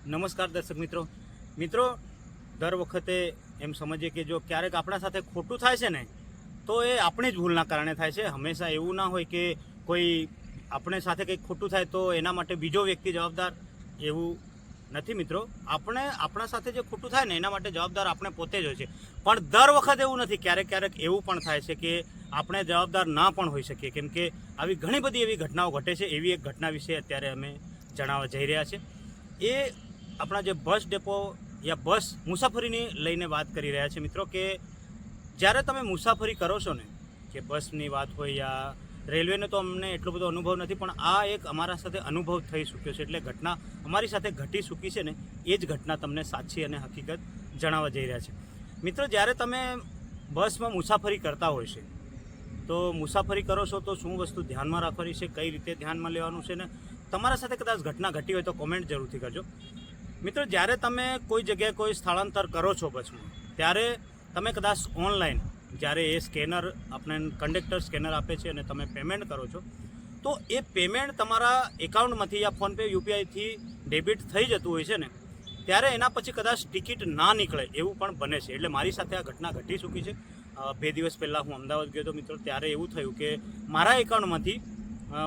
નમસ્કાર દર્શક મિત્રો દર વખતે એમ સમજીએ કે જો ક્યારેક આપણા સાથે ખોટું થાય છે ને તો એ આપણી જ ભૂલના કારણે થાય છે. હંમેશા એવું ના હોય કે કોઈ આપણે સાથે કંઈક ખોટું થાય તો એના માટે બીજો વ્યક્તિ જવાબદાર, એવું નથી મિત્રો. આપણા સાથે જે ખોટું થાય ને એના માટે જવાબદાર આપણે પોતે જ હોય છે. પણ દર વખત એવું નથી, ક્યારેક એવું પણ થાય છે કે આપણે જવાબદાર ના પણ હોઈ શકીએ, કેમ કે આવી ઘણી બધી એવી ઘટનાઓ ઘટે છે. એવી એક ઘટના વિશે અત્યારે અમે જણાવવા જઈ રહ્યા છે. એ આપણા જે બસ ડેપો યા બસ મુસાફરીની લઈને વાત કરી રહ્યા છે મિત્રો, કે જ્યારે તમે મુસાફરી કરો છો ને, કે બસની વાત હોય યા રેલવેનો, તો અમને એટલો બધો અનુભવ નથી, પણ આ એક અમારા સાથે અનુભવ થઈ ચૂક્યો છે. એટલે ઘટના અમારી સાથે ઘટી ચૂકી છે ને, એ જ ઘટના તમને સાચી અને હકીકત જણાવવા જઈ રહ્યા છે મિત્રો. જ્યારે તમે બસમાં મુસાફરી કરતા હોય છે તો મુસાફરી કરો છો તો શું વસ્તુ ધ્યાનમાં રાખવાની છે, કઈ રીતે ધ્યાનમાં લેવાનું છે, ને તમારા સાથે કદાચ ઘટના ઘટી હોય તો કોમેન્ટ જરૂરથી કરજો મિત્રો. જ્યારે તમે કોઈ જગ્યાએ કોઈ સ્થળાંતર કરો છો બસમાં, ત્યારે તમે કદાચ ઓનલાઈન જ્યારે એ સ્કેનર આપણે કંડક્ટર સ્કેનર આપે છે અને તમે પેમેન્ટ કરો છો, તો એ પેમેન્ટ તમારા એકાઉન્ટમાંથી યા ફોનપે યુપીઆઈથી ડેબિટ થઈ જતું હોય છે ને, ત્યારે એના પછી કદાચ ટિકિટ ના નીકળે એવું પણ બને છે. એટલે મારી સાથે આ ઘટના ઘટી ચૂકી છે. 2 દિવસ પહેલાં હું અમદાવાદ ગયો હતો મિત્રો. ત્યારે એવું થયું કે મારા એકાઉન્ટમાંથી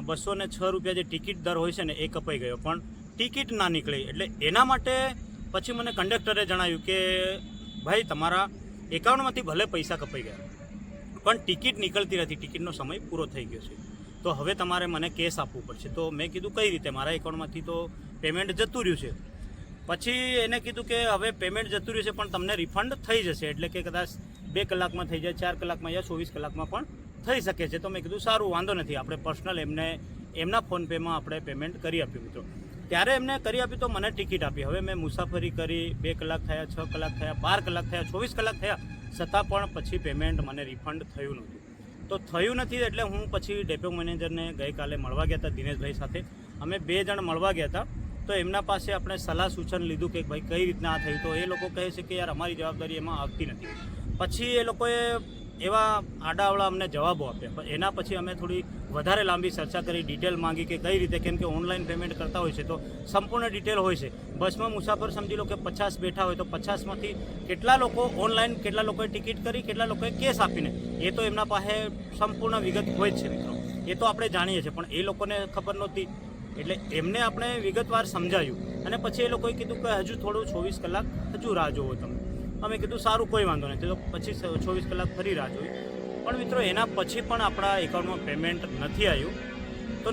206 રૂપિયા જે ટિકિટ દર હોય છે ને એ કપાઈ ગયો, પણ ટિકિટ ના નીકળી. એટલે એના માટે પછી મને કંડક્ટરે જણાવ્યું કે ભાઈ, તમારા એકાઉન્ટમાંથી ભલે પૈસા કપાઈ ગયા પણ ટિકિટ નીકળતી નથી, ટિકિટનો સમય પૂરો થઈ ગયો છે, તો હવે તમારે મને કેશ આપવું પડશે. તો મેં કીધું કઈ રીતે, મારા એકાઉન્ટમાંથી તો પેમેન્ટ જતું રહ્યું છે. પછી એને કીધું કે હવે પેમેન્ટ જતું રહ્યું છે પણ તમને રિફંડ થઈ જશે, એટલે કે કદાચ 2 કલાકમાં થઈ જાય, 4 કલાકમાં યા 24 કલાકમાં પણ થઈ શકે છે. તો મેં કીધું સારું, વાંધો નથી, આપણે પર્સનલ એમના ફોનપેમાં આપણે પેમેન્ટ કરી આપ્યું મિત્રો. ત્યારે એમને કરી આપી તો મને ટિકિટ આપી. હવે મેં મુસાફરી કરી, 2 કલાક થયા, 6 કલાક થયા, 12 કલાક થયા, 24 કલાક થયા, છતાં પણ પછી પેમેન્ટ મને રિફંડ થયું નહોતું. તો થયું નથી એટલે હું પછી ડેપો મેનેજરને ગઈકાલે મળવા ગયા હતા, દિનેશભાઈ સાથે અમે 2 જણ મળવા ગયા હતા. તો એમના પાસે આપણે સલાહ સૂચન લીધું કે ભાઈ કઈ રીતના આ થયું. તો એ લોકો કહે છે કે યાર અમારી જવાબદારી એમાં આવતી નથી. પછી એ લોકોએ એવા આડાઅવળા અમને જવાબો આપ્યા. પણ એના પછી અમે થોડી વધારે લાંબી ચર્ચા કરી, ડિટેલ માંગી કે કઈ રીતે, કેમ કે ઓનલાઈન પેમેન્ટ કરતા હોય છે તો સંપૂર્ણ ડિટેલ હોય છે. બસમાં મુસાફર સમજી લો કે 50 બેઠા હોય તો 50માંથી કેટલા લોકો ઓનલાઈન, કેટલા લોકોએ ટિકિટ કરી, કેટલા લોકોએ કેશ આપીને, એ તો એમના પાસે સંપૂર્ણ વિગત હોય જ છે મિત્રો. એ તો આપણે જાણીએ છીએ, પણ એ લોકોને ખબર નહોતી. એટલે એમને આપણે વિગતવાર સમજાવ્યું અને પછી એ લોકોએ કીધું કે હજુ થોડું 24 કલાક હજુ રાહ જોવો તમે. અમે કીધું સારું, કોઈ વાંધો નથી. તો પછી 24 કલાક ફરી રાહ જોઈ. પણ મિત્રો એના પછી પણ આપણા એકાઉન્ટમાં પેમેન્ટ નથી આવ્યું. તો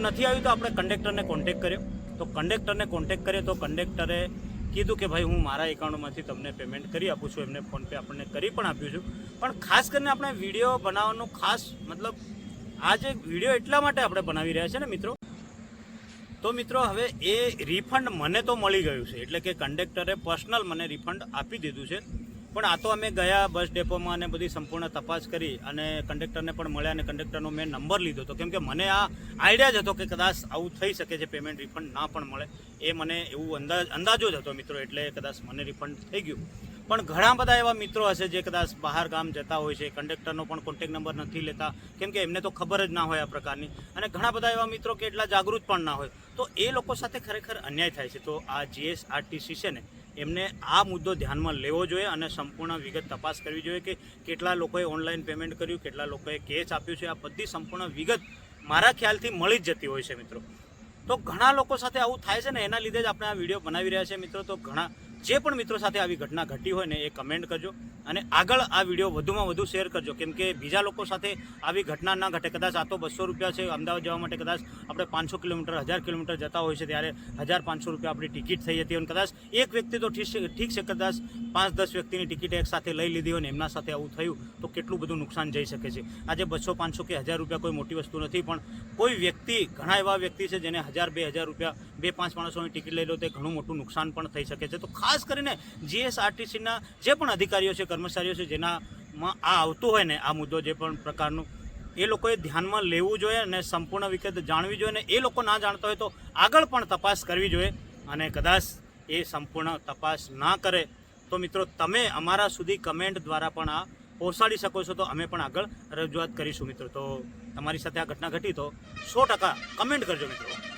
આપણે કંડક્ટરને કોન્ટેક કર્યો. તો કંડક્ટરે કીધું કે ભાઈ, હું મારા એકાઉન્ટમાંથી તમને પેમેન્ટ કરી આપું છું. એમને ફોનપે આપણને કરી પણ આપ્યું છું. પણ ખાસ કરીને આપણે વિડીયો બનાવવાનું ખાસ મતલબ આ જે વિડીયો એટલા માટે આપણે બનાવી રહ્યા છે ને મિત્રો, તો મિત્રો હવે એ રિફંડ મને તો મળી ગયું છે. એટલે કે કંડક્ટરે પર્સનલ મને રિફંડ આપી દીધું છે. પણ આ તો અમે ગયા બસ ડેપોમાં અને બધી સંપૂર્ણ તપાસ કરી અને કંડક્ટરને પણ મળ્યા અને કંડક્ટરનો મેં નંબર લીધો હતો, કેમ કે મને આ આઈડિયા જ હતો કે કદાચ આવું થઈ શકે છે, પેમેન્ટ રિફંડ ના પણ મળે. એ મને એવું અંદાજો જ હતો મિત્રો. એટલે કદાચ મને રિફંડ થઈ ગયું. પણ ઘણા બધા એવા મિત્રો હશે જે કદાચ બહાર ગામ જતા હોય છે, કંડક્ટરનો પણ કોન્ટેક નંબર નથી લેતા, કેમ કે એમને તો ખબર જ ના હોય આ પ્રકારની. અને ઘણા બધા એવા મિત્રો કે એટલા જાગૃત પણ ના હોય. તો એ લોકો સાથે ખરેખર અન્યાય થાય છે. તો આ જીએસઆરટીસી છે ને, એમને આ મુદ્દો ધ્યાનમાં લેવો જોઈએ અને સંપૂર્ણ વિગત તપાસ કરવી જોઈએ કે કેટલા લોકોએ ઓનલાઈન પેમેન્ટ કર્યું, કેટલા લોકોએ કેશ આપ્યું છે. આ બધી સંપૂર્ણ વિગત મારા ખ્યાલથી મળી જ જતી હોય છે મિત્રો. તો ઘણા લોકો સાથે આવું થાય છે ને, એના લીધે જ આપણે આ વિડીયો બનાવી રહ્યા છે મિત્રો. તો ઘણા જે પણ મિત્રો સાથે આવી ઘટના ઘટી હોય ને એ કમેન્ટ કરજો અને આગળ આ વિડીયો વધુમાં વધુ શેર કરજો, કેમ કે બીજા લોકો સાથે આવી ઘટના ના ઘટે. કદાચ આ તો 200 રૂપિયા છે, અમદાવાદ જવા માટે કદાચ આપણે 500 કિલોમીટર 1000 કિલોમીટર જતા હોય છે, ત્યારે 1500 રૂપિયા આપણી ટિકિટ થઈ જતી હોય. કદાચ એક વ્યક્તિ તો ઠીક છે, કદાચ 5-10 વ્યક્તિની ટિકિટ એક સાથે લઈ લીધી હોય ને એમના સાથે આવું થયું તો કેટલું બધું નુકસાન જઈ શકે છે. આજે 200, 500 કે 1000 રૂપિયા કોઈ મોટી વસ્તુ નથી, પણ કોઈ વ્યક્તિ, ઘણા એવા વ્યક્તિ છે જેને 1000-2000 રૂપિયા 2-5 માણસોની ટિકિટ લઈ લો તો ઘણું મોટું નુકસાન પણ થઈ શકે છે. તો ખાસ કરીને જીએસઆરટીસીના જે પણ અધિકારીઓ છે, કર્મચારીઓ છે, જેનામાં આ આવતું હોય ને આ મુદ્દો જે પણ પ્રકારનું, એ લોકોએ ધ્યાનમાં લેવું જોઈએ અને સંપૂર્ણ વિગત જાણવી જોઈએ. અને એ લોકો ના જાણતા હોય તો આગળ પણ તપાસ કરવી જોઈએ. અને કદાચ એ સંપૂર્ણ તપાસ ના કરે તો મિત્રો તમે અમારા સુધી કમેન્ટ દ્વારા પણ આ પહોંચાડી શકો છો, તો અમે પણ આગળ રજૂઆત કરીશું મિત્રો. તો તમારી સાથે આ ઘટના ઘટી તો 100% કમેન્ટ કરજો મિત્રો.